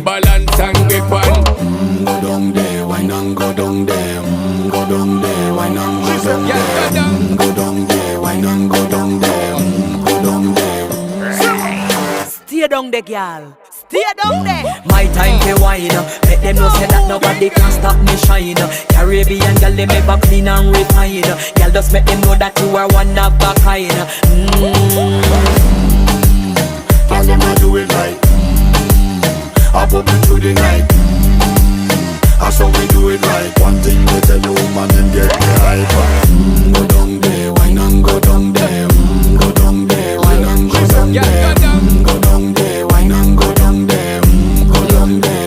balance and grip on. Go down there, wine and go down there. Go down there, wine and go down there. Go down there, wine and go down there. Go down there. Stay down there, girl. Stay down there. My time to wine. Make them know say that nobody can stop me shine. Caribbean girl, they ever clean and refine. Girl, just make them know that you are one of a kind. Girl, them a do it right. I bubble through the night. That's how we do it right. One thing we tell you, woman, them get me hype.